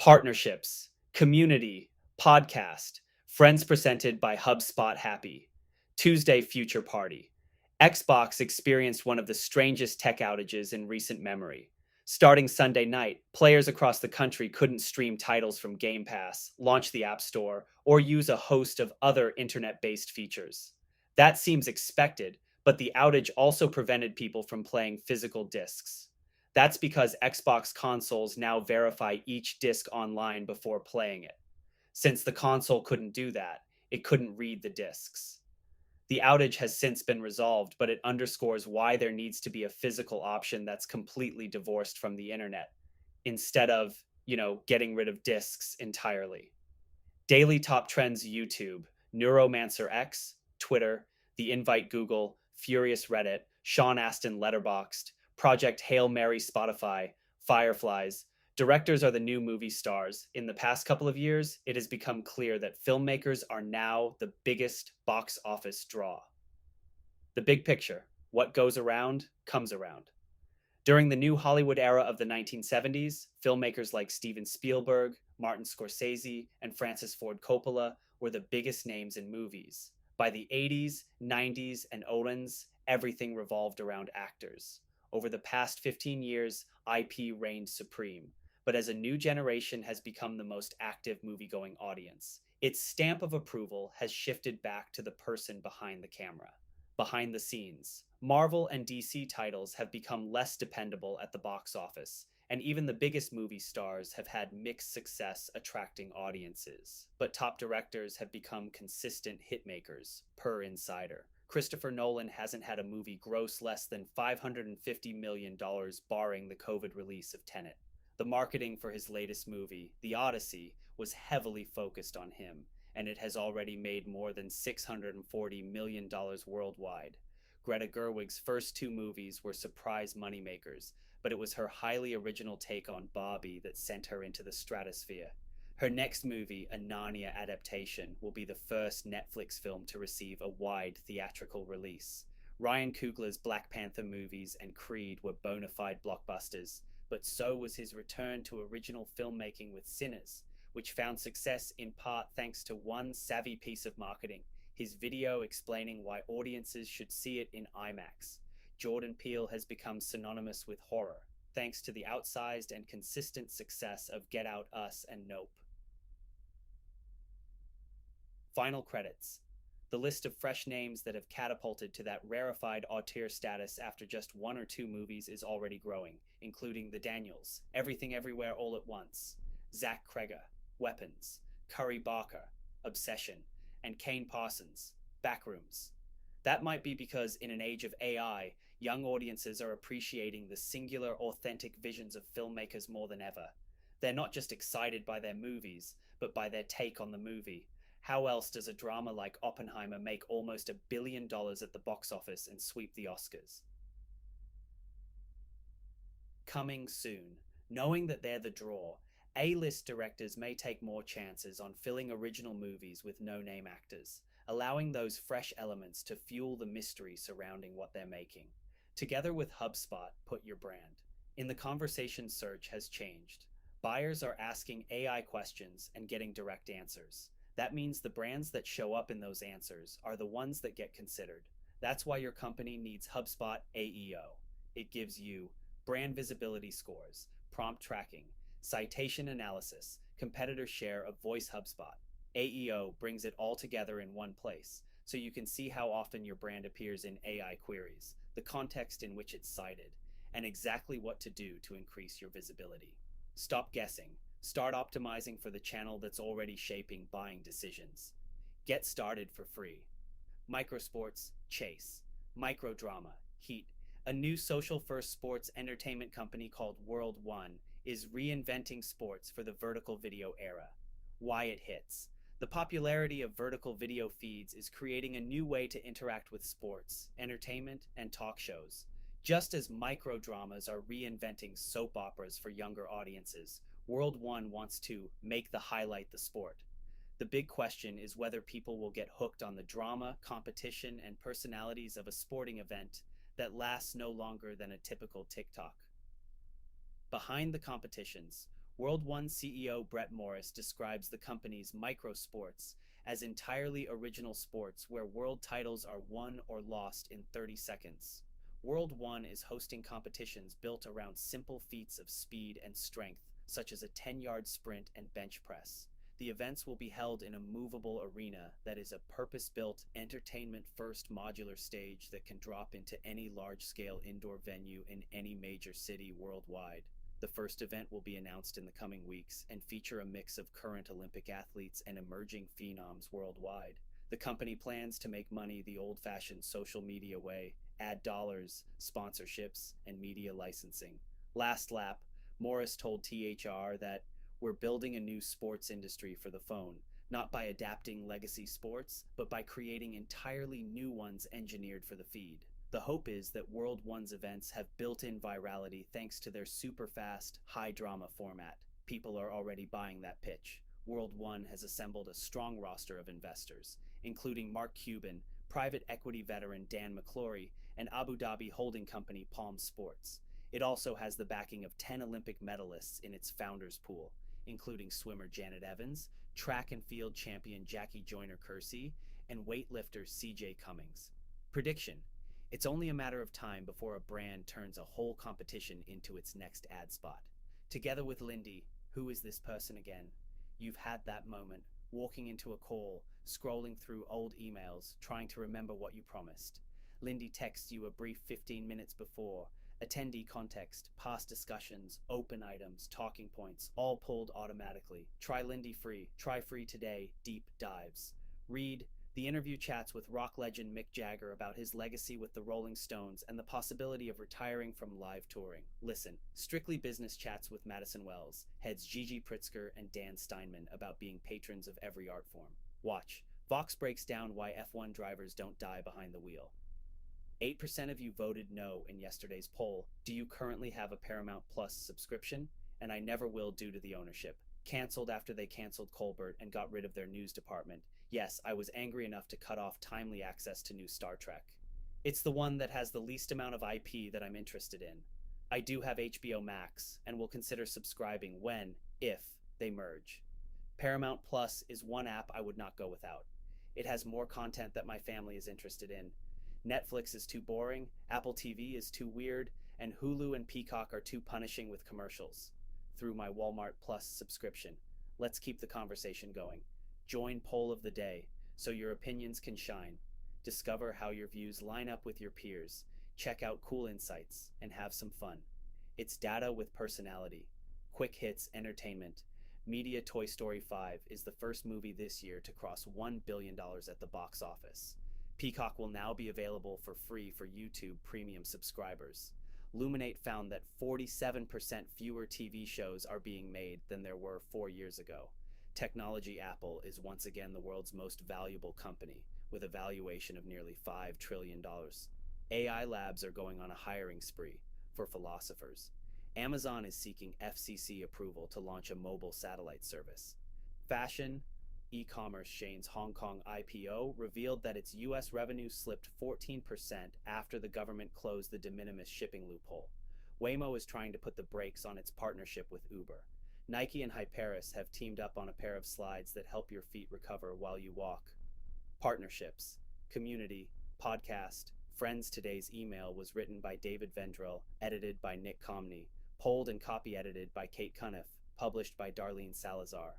Partnerships, community, podcast, friends presented by HubSpot Happy, Tuesday Future Party. Xbox experienced one of the strangest tech outages in recent memory. Starting Sunday night, players across the country couldn't stream titles from Game Pass, launch the App Store, or use a host of other internet based features. That seems expected, but the outage also prevented people from playing physical discs. That's because Xbox consoles now verify each disc online before playing it. Since the console couldn't do that, it couldn't read the discs. The outage has since been resolved, but it underscores why there needs to be a physical option that's completely divorced from the internet, instead of, getting rid of discs entirely. Daily Top Trends YouTube, Neuromancer X, Twitter, The Invite Google, Furious Reddit, Sean Astin Letterboxd, Project Hail Mary Spotify, Fireflies. Directors are the new movie stars. In the past couple of years, it has become clear that filmmakers are now the biggest box office draw. The big picture: what goes around comes around. During the new Hollywood era of the 1970s, filmmakers like Steven Spielberg, Martin Scorsese, and Francis Ford Coppola were the biggest names in movies. By the 80s, 90s, and Owens, everything revolved around actors. Over the past 15 years, IP reigned supreme. But as a new generation has become the most active movie-going audience, its stamp of approval has shifted back to the person behind the camera. Behind the scenes, Marvel and DC titles have become less dependable at the box office, and even the biggest movie stars have had mixed success attracting audiences. But top directors have become consistent hitmakers, per Insider. Christopher Nolan hasn't had a movie gross less than $550 million barring the COVID release of Tenet. The marketing for his latest movie, The Odyssey, was heavily focused on him, and it has already made more than $640 million worldwide. Greta Gerwig's first two movies were surprise moneymakers, but it was her highly original take on Barbie that sent her into the stratosphere. Her next movie, a Narnia adaptation, will be the first Netflix film to receive a wide theatrical release. Ryan Coogler's Black Panther movies and Creed were bona fide blockbusters, but so was his return to original filmmaking with Sinners, which found success in part thanks to one savvy piece of marketing: his video explaining why audiences should see it in IMAX. Jordan Peele has become synonymous with horror, thanks to the outsized and consistent success of Get Out, Us, and Nope. Final credits. The list of fresh names that have catapulted to that rarefied auteur status after just one or two movies is already growing, including The Daniels, Everything Everywhere All at Once, Zach Cregger, Weapons, Curry Barker, Obsession, and Kane Parsons, Backrooms. That might be because in an age of AI, young audiences are appreciating the singular, authentic visions of filmmakers more than ever. They're not just excited by their movies, but by their take on the movie. How else does a drama like Oppenheimer make almost $1 billion at the box office and sweep the Oscars? Coming soon. Knowing that they're the draw, A-list directors may take more chances on filling original movies with no-name actors, allowing those fresh elements to fuel the mystery surrounding what they're making. Together with HubSpot, put your brand. In the conversation, search has changed. Buyers are asking AI questions and getting direct answers. That means the brands that show up in those answers are the ones that get considered. That's why your company needs HubSpot AEO. It gives you brand visibility scores, prompt tracking, citation analysis, competitor share of voice. HubSpot AEO brings it all together in one place, so you can see how often your brand appears in AI queries, the context in which it's cited, and exactly what to do to increase your visibility. Stop guessing. Start optimizing for the channel that's already shaping buying decisions. Get started for free. Microsports, Chase. Microdrama, Heat. A new social-first sports entertainment company called World One is reinventing sports for the vertical video era. Why it hits. The popularity of vertical video feeds is creating a new way to interact with sports, entertainment, and talk shows. Just as microdramas are reinventing soap operas for younger audiences, World One wants to make the highlight the sport. The big question is whether people will get hooked on the drama, competition, and personalities of a sporting event that lasts no longer than a typical TikTok. Behind the competitions, World One CEO Brett Morris describes the company's microsports as entirely original sports where world titles are won or lost in 30 seconds. World One is hosting competitions built around simple feats of speed and strength, such as a 10-yard sprint and bench press. The events will be held in a movable arena that is a purpose-built, entertainment-first modular stage that can drop into any large-scale indoor venue in any major city worldwide. The first event will be announced in the coming weeks and feature a mix of current Olympic athletes and emerging phenoms worldwide. The company plans to make money the old-fashioned social media way: ad dollars, sponsorships, and media licensing. Last lap, Morris told THR that we're building a new sports industry for the phone, not by adapting legacy sports, but by creating entirely new ones engineered for the feed. The hope is that World One's events have built-in virality thanks to their super-fast, high-drama format. People are already buying that pitch. World One has assembled a strong roster of investors, including Mark Cuban, private equity veteran Dan McClory, and Abu Dhabi holding company Palm Sports. It also has the backing of 10 Olympic medalists in its founders pool, including swimmer Janet Evans, track and field champion Jackie Joyner-Kersee, and weightlifter CJ Cummings. Prediction: it's only a matter of time before a brand turns a whole competition into its next ad spot. Together with Lindy, who is this person again? You've had that moment, walking into a call, scrolling through old emails, trying to remember what you promised. Lindy texts you a brief 15 minutes before. Attendee context, past discussions, open items, talking points, all pulled automatically. Try Lindy free. Try free today. Deep dives. Read the interview chats with rock legend Mick Jagger about his legacy with the Rolling Stones and the possibility of retiring from live touring. Listen, strictly business chats with Madison Wells, heads Gigi Pritzker and Dan Steinman about being patrons of every art form. Watch. Vox breaks down why F1 drivers don't die behind the wheel. 8% of you voted no in yesterday's poll. Do you currently have a Paramount Plus subscription? And I never will due to the ownership. Canceled after they canceled Colbert and got rid of their news department. Yes, I was angry enough to cut off timely access to new Star Trek. It's the one that has the least amount of IP that I'm interested in. I do have HBO Max and will consider subscribing when, if, they merge. Paramount Plus is one app I would not go without. It has more content that my family is interested in. Netflix is too boring, Apple TV is too weird, and Hulu and Peacock are too punishing with commercials. Through my Walmart Plus subscription. Let's keep the conversation going. Join Poll of the Day so your opinions can shine. Discover how your views line up with your peers. Check out cool insights and have some fun. It's data with personality. Quick hits entertainment. Media Toy Story 5 is the first movie this year to cross $1 billion at the box office. Peacock will now be available for free for YouTube Premium subscribers. Luminate found that 47% fewer TV shows are being made than there were 4 years ago. Technology Apple is once again the world's most valuable company, with a valuation of nearly $5 trillion. AI labs are going on a hiring spree for philosophers. Amazon is seeking FCC approval to launch a mobile satellite service. Fashion e-commerce Shane's Hong Kong IPO revealed that its U.S. revenue slipped 14% after the government closed the de minimis shipping loophole. Waymo is trying to put the brakes on its partnership with Uber. Nike and Hyperis have teamed up on a pair of slides that help your feet recover while you walk. Partnerships, community, podcast, friends. Today's email was written by David Vendrell, edited by Nick Comney, polled and copy edited by Kate Cuniff, published by Darlene Salazar.